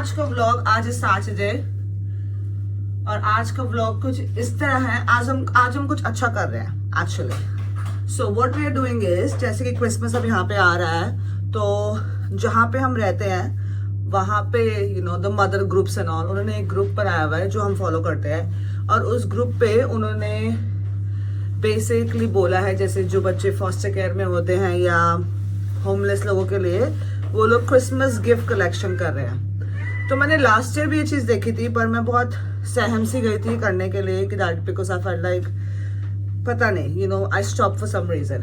आज का व्लॉग, आज इस सैटरडे, और आज का व्लॉग कुछ इस तरह है। आज हम कुछ अच्छा कर रहे हैं actually. So what we are doing is, जैसे कि क्रिसमस अब यहाँ पे आ रहा है, तो जहाँ पे हम रहते हैं वहाँ पे the mother groups and all, उन्होंने एक ग्रुप बनाया हुआ है जो हम फॉलो करते हैं। और उस ग्रुप पे उन्होंने बेसिकली बोला है, जैसे जो बच्चे फॉस्टर केयर में होते हैं या होमलेस लोगों के लिए, वो लोग क्रिसमस गिफ्ट कलेक्शन कर रहे हैं। तो मैंने लास्ट ईयर भी ये चीज़ देखी थी, पर मैं बहुत सहम सी गई थी करने के लिए कि that because I felt like, पता नहीं, I stop for some reason.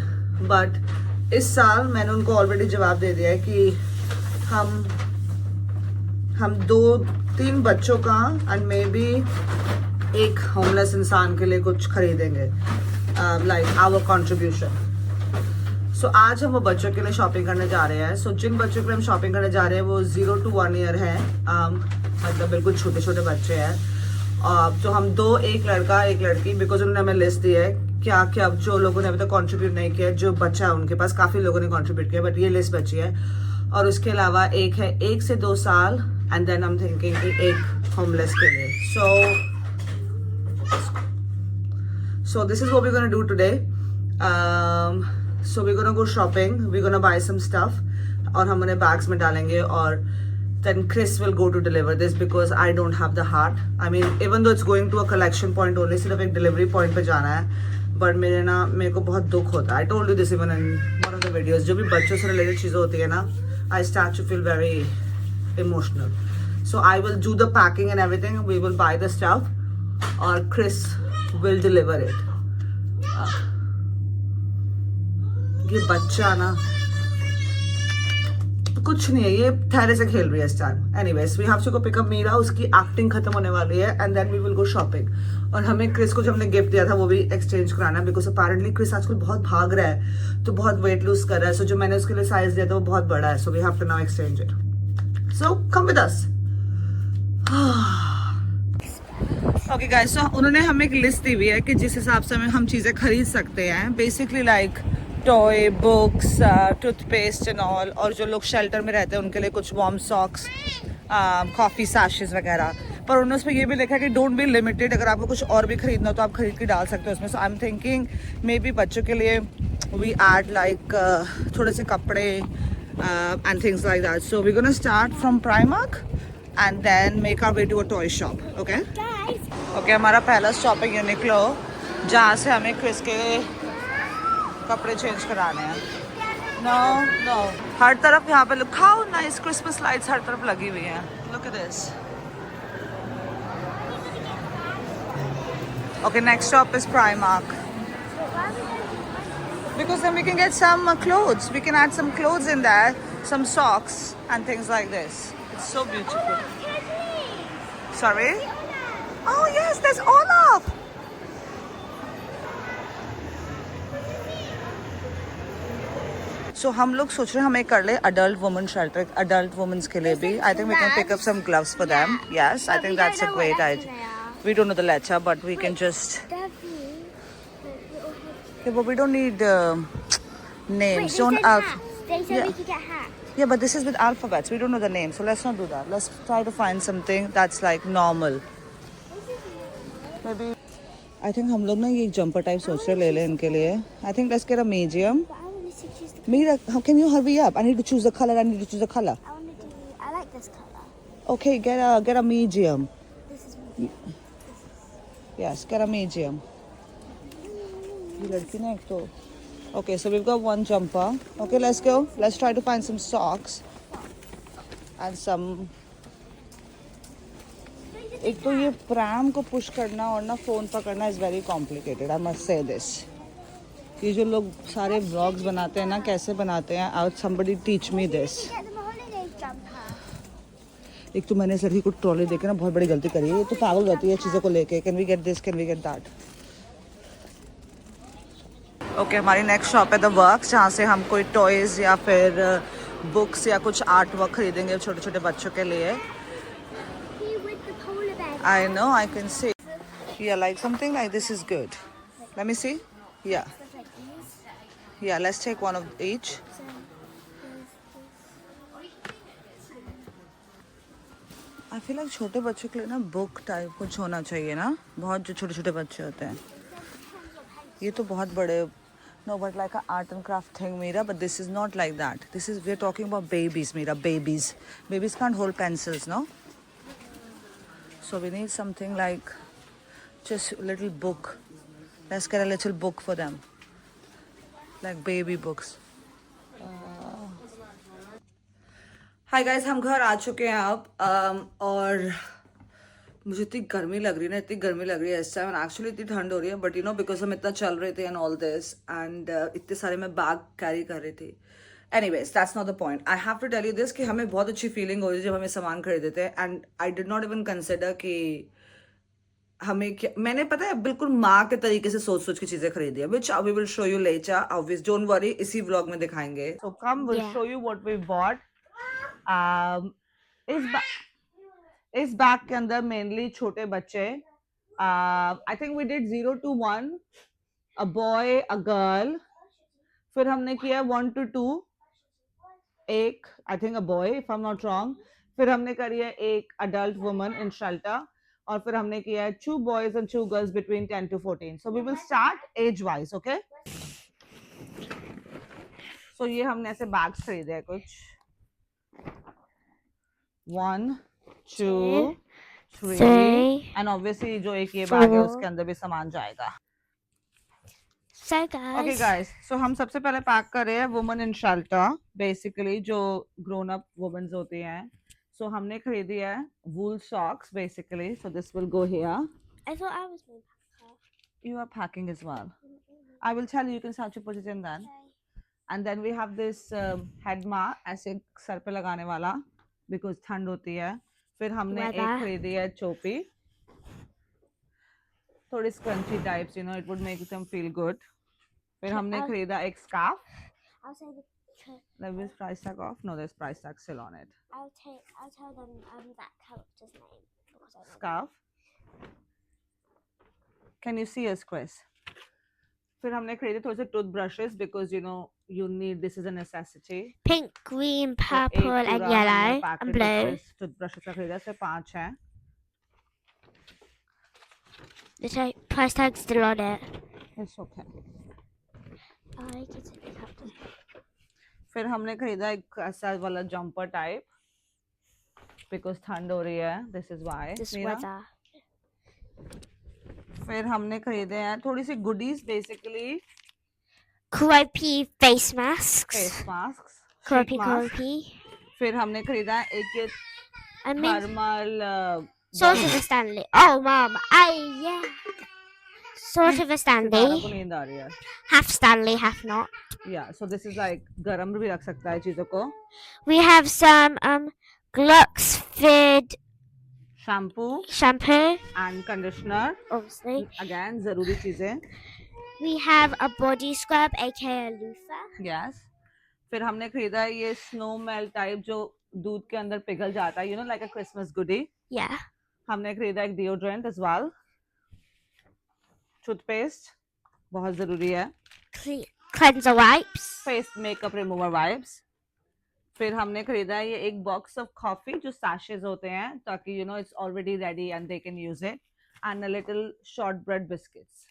But इस साल मैंने उनको ऑलरेडी जवाब दे दिया है कि हम 2-3 बच्चों का एंड मे बी एक होमलेस इंसान के लिए कुछ खरीदेंगे, लाइक आवर कॉन्ट्रीब्यूशन। सो आज हम वो बच्चों के लिए शॉपिंग करने जा रहे हैं। सो जिन बच्चों के लिए हम शॉपिंग करने जा रहे हैं वो 0 to 1 ईयर हैं, मतलब बिल्कुल छोटे छोटे बच्चे हैं। तो हम एक लड़का एक लड़की, बिकॉज उन्होंने हमें लिस्ट दी है क्या क्या जो लोगों ने अभी तक कंट्रीब्यूट नहीं किया, जो बच्चा है उनके पास, काफ़ी लोगों ने कंट्रीब्यूट किया बट ये लिस्ट बची है। और उसके अलावा एक है 1 से 2 साल, and then I am thinking कि एक होमलेस के लिए। So this is what we gonna do today. So we're gonna go shopping, we're gonna buy some stuff, और हम उन्हें बैग्स में डालेंगे, और then Chris will go to deliver this because I don't have the heart. I mean, even though it's going to a collection point only, सिर्फ एक delivery point पे जाना है, but मेरे को बहुत दुख होता है। I told you this even in one of the videos, जो भी बच्चों से related चीज़ें होती है ना, I start to feel very emotional. So I will do the packing and everything, we will buy the stuff, और Chris will deliver it. ये बच्चा ना कुछ नहीं है, ये थैरे से खेल रही है इस time. Anyways, we have to go pick up Meera, उसकी एक्टिंग खत्म होने वाली है, and then we will go shopping. और हमें क्रिस को जो हमने गिफ्ट दिया था वो भी एक्सचेंज कराना है, बिकॉज अपेरेंटली क्रिस आजकल बहुत भाग रहा है, तो बहुत वेट लूज कर रहा है। सो जो मैंने उसके लिए साइज दिया था वो बहुत बड़ा है, so we have to now exchange it. So come with us. Okay guys, so उन्होंने हमें एक लिस्ट दी हुई है कि जिस हिसाब से हम चीज़ें खरीद सकते हैं, basically like toy, books, toothpaste and all. और जो लोग शेल्टर में रहते हैं उनके लिए कुछ वार्म सॉक्स, कॉफ़ी सैशेस वगैरह। पर उन्होंने उसमें ये भी लिखा है कि डोंट बी लिमिटेड, अगर आपको कुछ और भी खरीदना हो तो आप खरीद के डाल सकते हो उसमें। So I am thinking maybe बच्चों के लिए वी ऐड लाइक थोड़े से कपड़े and things like that. So we gonna start from Primark and then make our way to a toy shop. Okay okay, हमारा पहला स्टॉप है Uniqlo, जहाँ से हमें क्रिस के कपड़े चेंज कराने हैं। नो हर तरफ यहाँ पे look, how nice, Christmas lights हर तरफ लगी हुई हैं। Look at this. Okay, next stop is Primark, because then we can get some clothes, we can add some clothes in there, some socks and things like this. It's so beautiful. Sorry? Oh yes, there's Olaf. So हम लोग सोच रहे हैं हमें कर ले adult women shelter, adult womens के लिए भी। I think we can pick up some gloves for them. Yes, I think that's a great idea. We don't know the letter but we can just, but we don't need names. Don't They said we could get hats. Yeah, but this is with alphabets. We don't know the name, so let's not do that. Let's try to find something that's like normal. Maybe I think हम लोग ना ये jumper type सोच रहे ले इनके लिए। I think let's get a medium. But I want to choose the Mira, how can you hurry up? I need to choose the color. I like this color. Okay, get a medium. This is medium. Yes, get a medium. ये लड़की ना एक तो। Okay, so we've got one jumper. Okay, let's go. Let's try to find some socks and some. एक तो ये pram को push करना और ना फोन पकड़ना is very complicated, I must say this. ये जो लोग सारे व्लॉग्स बनाते हैं ना, कैसे बनाते हैं, out somebody teach me this. Get them a holiday jumper. एक तो मैंने इस लड़की को ट्रॉली देके ना बहुत बड़ी गलती करी है, ये तो पागल रहती है चीज़ों को लेके। Can we get this, can we get that. Okay, हमारी नेक्स्ट शॉप है द वर्क्स, जहाँ से हम कोई टॉयज़ या फिर बुक्स या कुछ आर्ट वर्क खरीदेंगे छोटे छोटे बच्चों के लिए। Here with the polar bear. I know, I can see. Yeah, like something like this is good. Let me see. Yeah. Stuff like these. Yeah, let's take one of each. So, there's this. feel like छोटे बच्चों के लिए ना book type कुछ होना चाहिए ना, बहुत जो छोटे छोटे बच्चे होते हैं. ये तो बहुत बड़े. No, but like a art and craft thing, Meera. But this is not like that. This is, we're talking about babies, Meera. Babies. Babies can't hold pencils, no? So we need something like just a little book. Let's get a little book for them, like baby books. Hi guys, हम घर आ चुके हैं अब. और मुझे इतनी गर्मी लग रही है ना, इतनी गर्मी लग रही है इस टाइम. एक्चुअली इतनी ठंड हो रही है, बट यू नो बिकॉज हम इतना चल रहे थे एंड ऑल दिस, एंड इतने सारे मैं बैग कैरी कर रही थी. Anyways, that's not the point. I have to tell you this कि हमें बहुत अच्छी फीलिंग हो रही है जब हमें सामान खरीदे थे. And I did not even consider कि हमें क्या, मैंने पता है बिल्कुल माँ के तरीके से सोच सोच के चीजें खरीदी है, which we will show you later. Obvious, don't worry, इसी व्लॉग में दिखाएंगे. So come, will Yeah. Show you what we bought. इस बैग के अंदर मेनली छोटे बच्चे. I think we did 0 to 1, a boy, a girl. फिर हमने किया 1 to 2, एक I think a boy if I am not wrong. फिर हमने करी है एक अडल्ट वुमन इन शेल्टर. और फिर हमने किया है 2 boys and 2 girls between 10 to 14. So we will start age wise, okay? So ये हमने ऐसे बैग्स खरीदे हैं कुछ. 1, 2, 3 Three, एंड ऑब्वियसली जो एक ये बैग है 4. उसके अंदर भी सामान जाएगा. So okay guys, guys, so हम सबसे पहले पैक कर रहे हैं वुमन इन शेल्टर, बेसिकली जो ग्रोन अप वुमेन्स होती हैं. सो हमने खरीदी है wool socks basically. So this will go here. I thought I was being You are packing as well. I will tell you, you can start to put it in then. And then we have this head mask, ऐसे sir पे लगाने वाला, because ठंड होती है. फिर हमने Weather. एक खरीदी है चोपी, थोड़ी scrunchy types, you know, it would make them feel good. फिर हमने खरीदा एक scarf. I'll say the. There is price tag off. No, there's price tag still on it. I'll tell them that character's name because I know. Scarf. Can you see us, Chris? फिर हमने खरीदे थोड़े से toothbrushes because you know you need, this is a necessity. Pink, green, तो एक purple, and पूरा yellow, हमने and packet blue. toothbrushes का खरीदा, से 5 हैं. The price tag's still on it. It's okay. I can take it up to. फिर हमने खरीदा एक ऐसा वाला जंपर टाइप बिकॉज ठंड हो रही है. This is why. This weather. फिर हमने खरीदे हैं थोड़ी सी goodies, basically Croupy face masks. Face mask, Croupy. फिर हमने खरीदा है एक ये I mean, thermal sort of a Stanley. Oh, Mom. Yeah. Sort of a Stanley. को नींद आ रही है. Half Stanley, half not. या सो दिस इज लाइक गरम भी रख सकता है चीजों को. We have some Glux Fit shampoo shampoo, and conditioner, obviously. Again जरूरी चीजें. We have a body scrub, aka loofah. Yes. फिर हमने खरीदा है ये स्नो मेल्ट टाइप जो दूध के अंदर पिघल जाता है, you know, like a Christmas goodie. Yeah. हमने खरीदा एक डिओड्रेंट एज वेल. टूथपेस्ट बहुत जरूरी है. Cleanser wipes. Face makeup remover wipes. फिर हमने खरीदा है ये एक बॉक्स ऑफ कॉफी जो सैशेज होते हैं, ताकि you know it's already ready and they can use it. And a little short bread biscuits.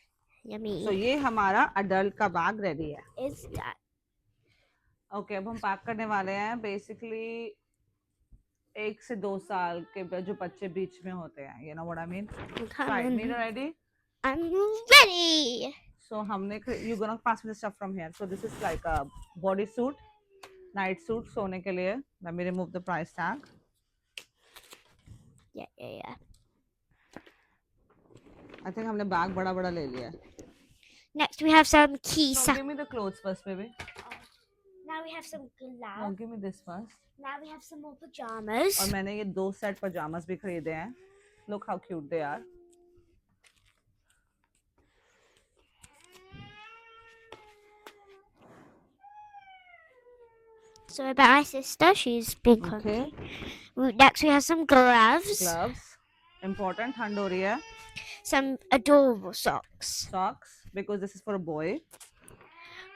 Yummy. सो ये हमारा अडल्ट का बैग रेडी है. Is that? ओके, अब हम पैक करने वाले हैं. बेसिकली 1 से 2 साल के जो बच्चे बीच में होते हैं, you know what I mean. Right, Meera ready. I'm ready. So हमने you gonna pass me the stuff from here. So this is like a body suit, night suit सोने के लिए. Let me remove the price tag. Yeah. I think हमने bag बड़ा बड़ा ले लिया. Next we have some key So give me the clothes first, baby. Now we have some No, gloves. give me this first. Now we have some more pajamas. और मैंने ये 2 set pyjamas भी खरीदे हैं. Look how cute they are. So about my sister, she's been Okay. Next we have some gloves. Gloves. Important. ठंड हो रही है. Some adorable socks. Socks because this is for a boy.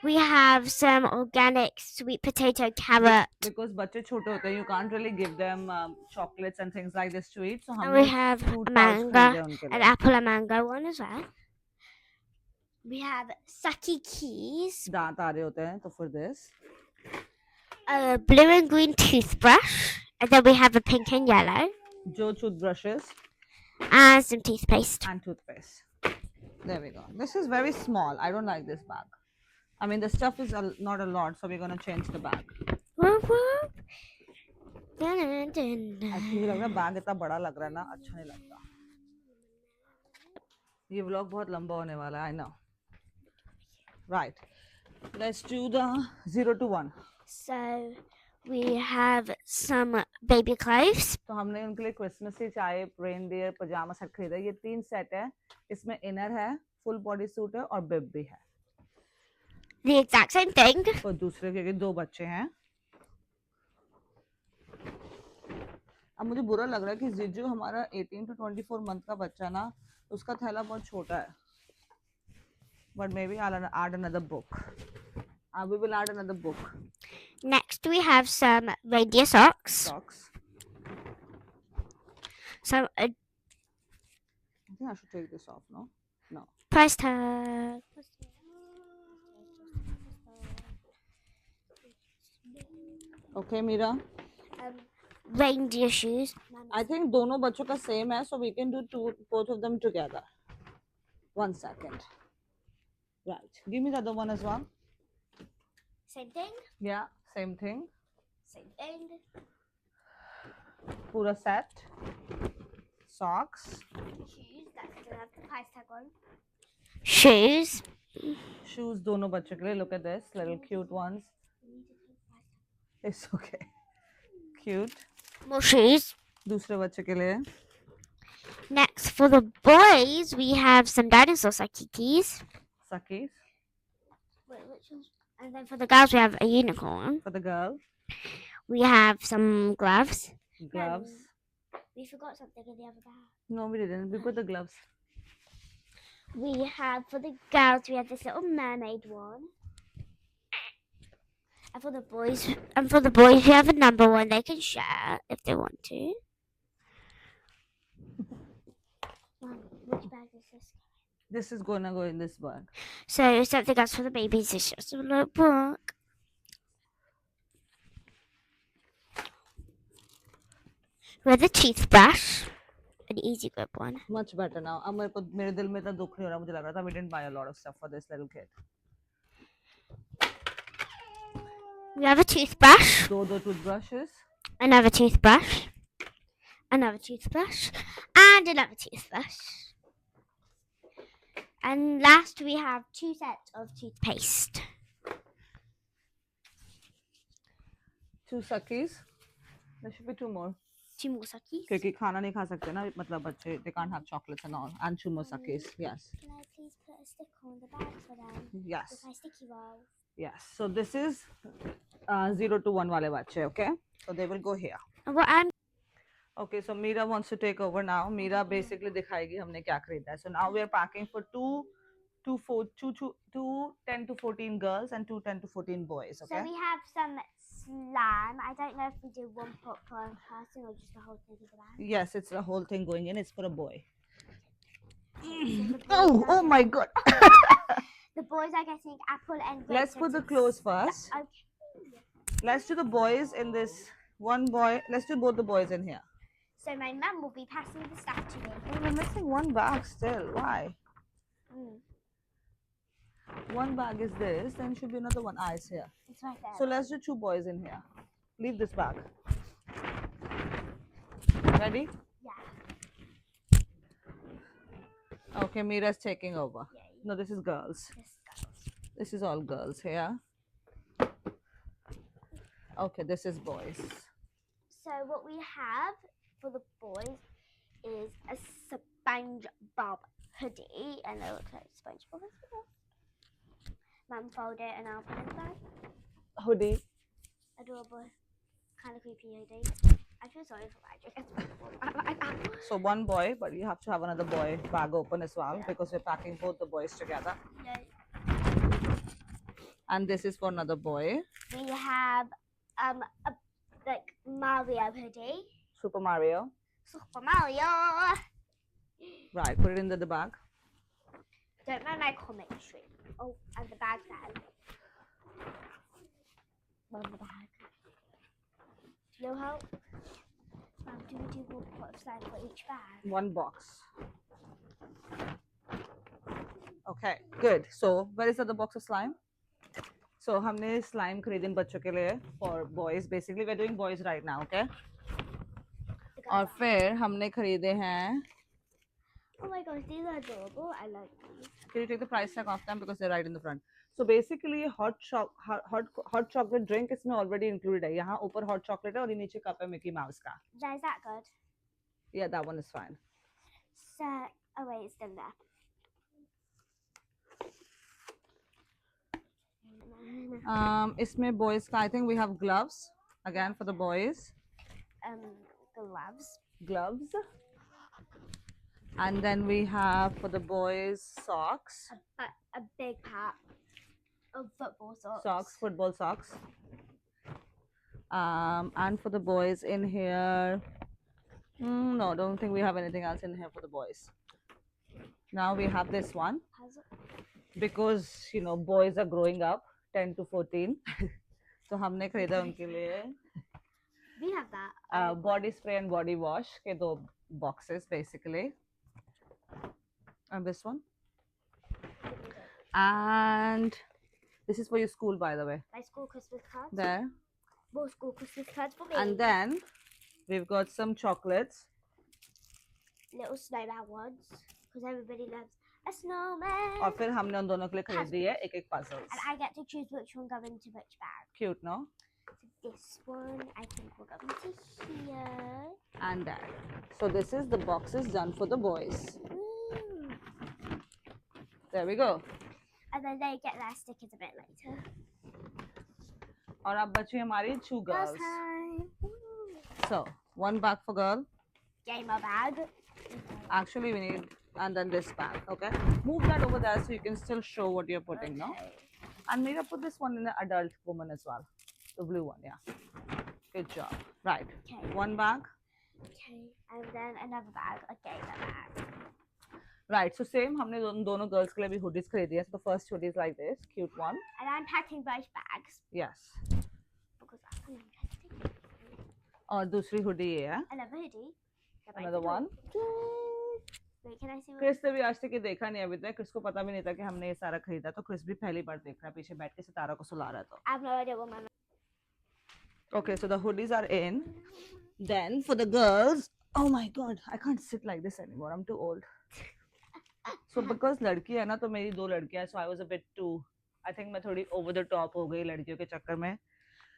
We have some organic sweet potato carrot. Because बच्चे छोटे होते हैं, you can't really give them chocolates and things like this to eat. So And हमने we have fruit a pouch खरीदे mango, उनके an लिए. apple and mango one as well. We have Saki keys, दांत आ रहे होते हैं तो for this. a blue and green toothbrush, and then we have a pink and yellow, जो toothbrushes and some toothpaste. and toothpaste. There we go. This is very small. I don't like this bag. I mean, the stuff is not a lot, so we're gonna change the bag. Whoop, whoop. Dun, dun, dun. मुझे लग रहा है bag इतना बड़ा लग रहा है ना, अच्छा नहीं लगता. ये व्लॉग बहुत लंबा होने वाला है, I know. Right. Let's do the 0 to 1. So we have some baby clothes. तो हमने उनके लिए क्रिसमस चाय, रेनडियर, पजामा सेट खरीदा. ये 3 सेट है. इसमें इनर है, फुल बॉडी सूट है और बिब भी है. The exact same thing. और दूसरे के 2 बच्चे हैं. अब मुझे बुरा लग रहा है कि जिजू हमारा 18 to 24 मंथ का बच्चा ना, उसका थैला बहुत छोटा है. But maybe I'll add another book. We will add another book. Next we have some reindeer socks. Socks. Some I think I should take this off, no? No. price tag. Okay, Mira. Reindeer shoes. I think दोनों बच्चों का same है, so we can do both of them together. 1 second. Right. Give me the other one as well. Same thing. Yeah, same thing. Same thing. Pura set. Socks. Shoes. That doesn't have the price tag on. Shoes. Shoes दोनों बच्चों के लिए. Look at this. Little cute ones. It's okay. Cute. More shoes. दूसरे बच्चे के लिए. Next, for the boys, we have some dinosaur sakikis. Sakis. Wait, which ones? And then for the girls, we have a unicorn. For the girl. We have some gloves. Gloves. We forgot something in the other bag. No, we didn't. We put the gloves. We have for the girls, we have this little mermaid one. And for the boys, we have a number one they can share if they want to. Mom, which bag is this? This is gonna go in this bag. So something else for the babies is just a little book. With a toothbrush, an easy grip one. Much better now. अब मेरे दिल में इतना दुख नहीं हो रहा. मुझे लग रहा था we didn't buy a lot of stuff for this little kid. We have a toothbrush, दो toothbrushes. another toothbrush, another toothbrush, and another toothbrush. And last, we have 2 sets of toothpaste. 2 Sakis. There should be 2 more. 2 more sakis. क्योंकि खाना नहीं खा सकते ना, मतलब बच्चे they can't have chocolates and all. And 2 more Sakis. Yes. Can I please put a sticker on the bag for them? Yes. With my sticky roll. Yes. So this is 0 to 1 वाले बच्चे. Okay. So they will go here. And what I'm Okay. So Meera wants to take over now. Meera basically दिखाएगी हमने क्या खरीदा है. So now we are packing for two 10 to 14 girls and 2 10 to 14 boys. Okay. So we have some slime. I don't know if we do one pot per person or just the whole thing of the bag. Yes, it's the whole thing going in. It's for a boy. Oh, Oh my God. The boys are getting apple and grape Let's put the Snickers. clothes first. Okay. Let's do the boys in this one boy. Let's do both the boys in here. So my mum will be passing the stuff to me. Oh, we're missing one bag still. Why? Mm, One bag is this, then should be another one. Ah, it's here. it's right there. So let's do 2 boys in here. Leave this bag. Ready? Yeah. Okay, Meera's taking over. Yeah, No, this is girls. this goes. This is all girls here. Okay, this is boys. So what we have for the boys is a SpongeBob hoodie, and it looks like SpongeBob. Mum fold it and I'll put it inside. Hoodie. Adorable, kind of creepy hoodie. I feel sorry for Patrick. So one boy, but you have to have another boy bag open as well because we're packing both the boys together. Yeah. And this is for another boy. We have a like Mario hoodie. Super Mario. Super Mario. Right, put it in the bag. Don't mind my commentary. Oh, and the bag then. On the bag. No help. Do we do one pot of slime for each bag? One box. Okay, good. So, where is the other box of slime? So, हमने slime खरीदे इन बच्चों के लिए for boys. Basically, we're doing boys right now, okay? और फिर हमने खरीदे हैं. Oh my gosh, these are adorable. I like these. Can you take the price tag off them because they're right in the front? So basically, hot chocolate drink इसमें already included है. यहाँ ऊपर hot chocolate है और ये नीचे cup है Mickey Mouse का. Is that good? Yeah, that one is fine. So, oh wait, it's still there. इसमें boys का I think we have gloves again for the boys. Gloves. Gloves. And then we have for the boys socks. A big pack of football socks. Socks, football socks. And for the boys in here, no, don't think we have anything else in here for the boys. Now we have this one because you know boys are growing up 10 to 14. So हमने खरीदा उनके लिए. We have that. Body spray and body wash के दो boxes basically. And this one. And this is for your school, by the way. My school Christmas cards. There. More school Christmas cards for me. And then we've got some chocolates. Little snowman ones. Because everybody loves a snowman. और फिर हमने उन दोनों के लिए खरीद दी है एक-एक puzzles. And I get to choose which one goes into which bag. Cute, no? So this one, I think will go into here. And that. So this is the boxes done for the boys. There we go. And then they get their stickers a bit later. और अब बची हमारी two girls. Last time. So one bag for girl. Gamer bag. Actually, we need and then this bag. Okay. Move that over there so you can still show what you're putting, no? And maybe put this one in the adult woman as well. The blue one, yeah. Good job. Right. Okay. One bag. Okay. And then another bag. A gamer bag. Right. So same. हमने दोनों girls के लिए भी hoodies खरीदी है. So the first hoodie is like this, cute one. And I'm packing both bags. Yes. Because that's interesting. और दूसरी hoodie ये है. Another hoodie. Another one. Wait, can I see what? Chris ने भी आज तक ये देखा नहीं अभी तक. क्रिस को पता भी नहीं था कि हमने ये सारा खरीदा. तो क्रिस भी पहली बार देख रहा है पीछे बैठ के सितारा को सुला रहा है तो. I have no idea what my. Okay, so the hoodies are in. Then for the girls, oh my god, I can't sit like this anymore. I'm too old. So because लड़की है ना तो मेरी दो लड़कियां, so I was a bit too. I think मैं थोड़ी over the top हो गई लड़कियों के चक्कर में.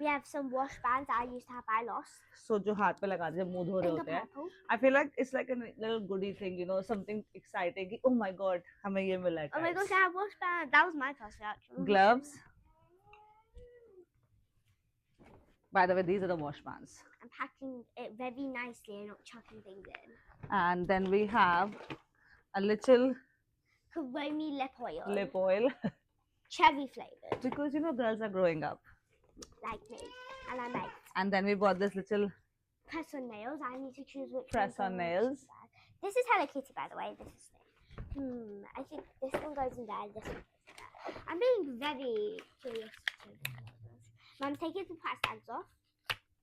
We have some wash bands I used to have. I lost. So जो हाथ पे लगाते हैं मुंह धो रहे In the होते हैं. purple. I feel like it's like a little goodie thing, you know, something exciting. कि, oh my god, हमें ये मिला है. Oh my guys. gosh, I have wash bands. That was my first reaction. Gloves. By the way, these are the wash bands. I'm packing it very nicely and not chucking things in. And then we have a little Kuromi lip oil. lip oil Cherry flavored. because you know girls are growing up. Like me. And I like And then we bought this little press on nails. I need to choose which Press one on goes in nails. which bag. This is Hello Kitty, by the way. This is I think this one goes in there. This one goes in there. I'm being very curious to know this. Mum, taking the price tags off.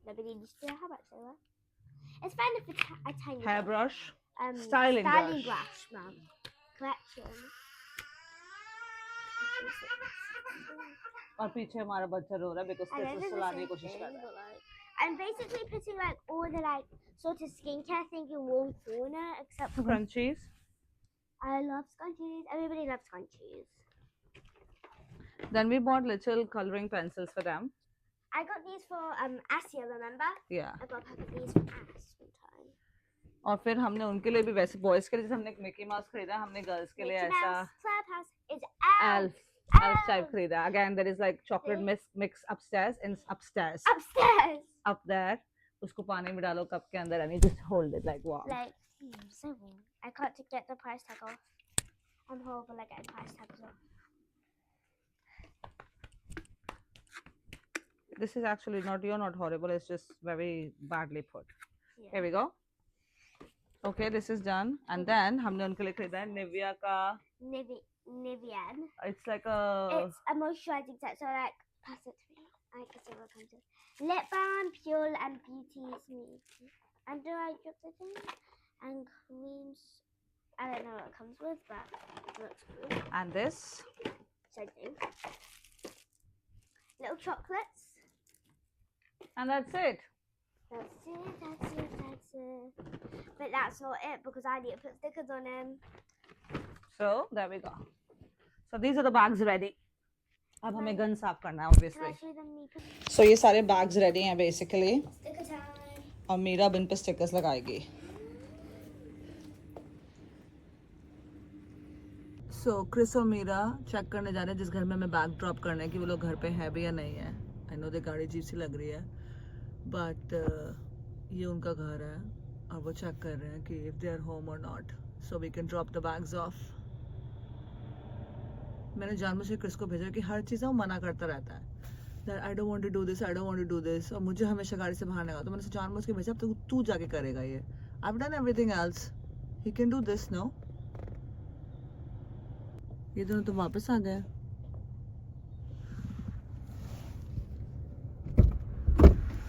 Nobody needs to know how much they were. It's fine if it's a tiny hairbrush. bit. styling styling brush. brush, Mum. Collection. और पीछे हमारा बच्चा रो रहा है because And Chris this is the सुलाने की same कोशिश कर thing, रहा है. but like, I'm basically putting like all the like sort of skincare thing in one corner except for Crunchies. I love scrunchies. Everybody loves scrunchies. Then we bought little coloring pencils for them. I got these for Asia, remember? Yeah. I got a pack of these from Ass one time. और फिर हमने उनके लिए भी वैसे boys के लिए जैसे हमने मिकी माउस खरीदा हमने girls के लिए Mickey ऐसा Mouse Clubhouse is Elf. elf type खरीदा. Again, there is like chocolate mix upstairs and upstairs Upstairs. up there. उसको पानी में डालो कप के अंदर and you just hold it like wow. Like, so warm. I can't get the price tag off. I'm horrible at getting price tags off. This is actually not, you're not horrible, it's just very badly put. Yeah. Here we go. Okay, this is done. And then हमने उनके लिए खरीदा है Nivea का. Nivean. It's like a. It's a moisturizing set. So like, pass it to me. I can see what comes in. Lip balm, Pure and Beauty Smoothie. Under eye drops, I think. And creams. I don't know what it comes with, but it looks good. And this. Same thing. Little chocolates. And that's it. That's it. But that's not it because I need to put stickers on them. So there we go. So these are the bags ready. अब हमें gun साफ करना है Can obviously. I show them me? So ये सारे bags ready हैं basically. Sticker time. और मीरा बिन पे stickers लगाएगी. So क्रिस और मीरा चेक करने जा रहे हैं जिस घर में हमें बैग ड्रॉप करना है कि वो लोग घर पे है भी या नहीं है. I know the गाड़ी अजीब सी लग रही है, but ये उनका घर है और वो चेक कर रहे हैं कि if they are home or not, so we can drop the bags off. मैंने जानबूझ के क्रिस को भेजा कि हर चीज़ वो मना करता रहता है. That I don't want to do this, I don't want to do this. और मुझे हमेशा गाड़ी से बाहर निकाला, तो मैंने जानबूझ के भेजा, अब तो तू जाके करेगा ये. I've done everything else. He can do this, no? ये दोनों तो वापस आ गए.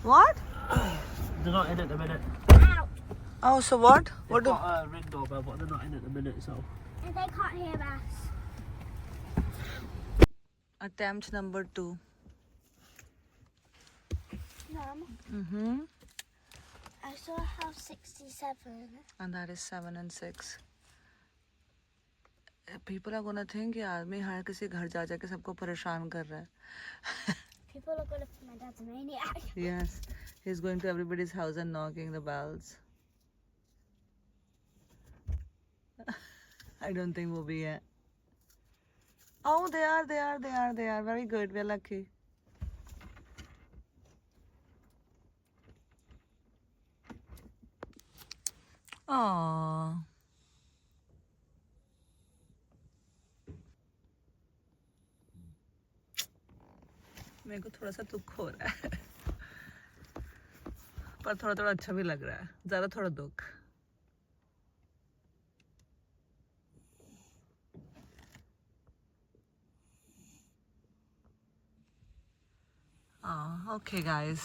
What? They're not in at the minute. Ow! Oh, so what? What They've do? got a ring doorbell, but they're not in at the minute, so. And they can't hear us. Attempt number 2. Mum, Mm-hmm. I saw house 67. And that is 7 and 6. People are gonna think कि आदमी हर किसी घर जा जाके सबको परेशान कर रहा है. People are gonna think my dad's a maniac. Yes, he's going to everybody's house and knocking the bells. I don't think we'll be it. Oh, they are. Very good. We're lucky. Aww. मेरे को थोड़ा सा दुख हो रहा है, पर थोड़ा थोड़ा अच्छा भी लग रहा है. ज़्यादा थोड़ा दुख. Okay guys,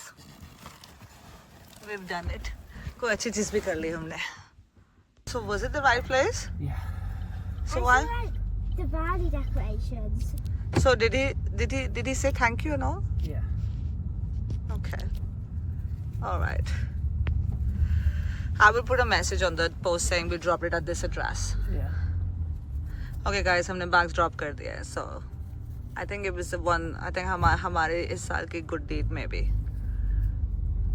we've done it. कोई अच्छी चीज़ भी कर ली हमने. So was it the right place? Yeah. So I why? saw like Diwali decorations. So did he say thank you and all? Yeah. Okay. All right. I will put a message on the post saying we dropped it at this address. Yeah. Okay guys, हमने bags drop कर दिया है. So I think it was the one. I think हमारे इस साल की good deed maybe.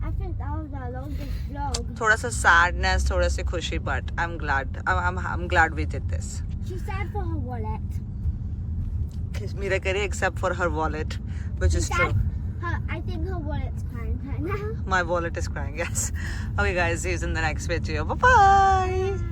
I think that was our longest vlog. थोड़ा सा sadness, थोड़ा सी खुशी, but I'm glad. I'm glad we did this. She said for her wallet. Mira kari except for her wallet, which is She true. said I think her wallet's crying right now. My wallet is crying. Yes. Okay guys, see you in the next video. Bye bye.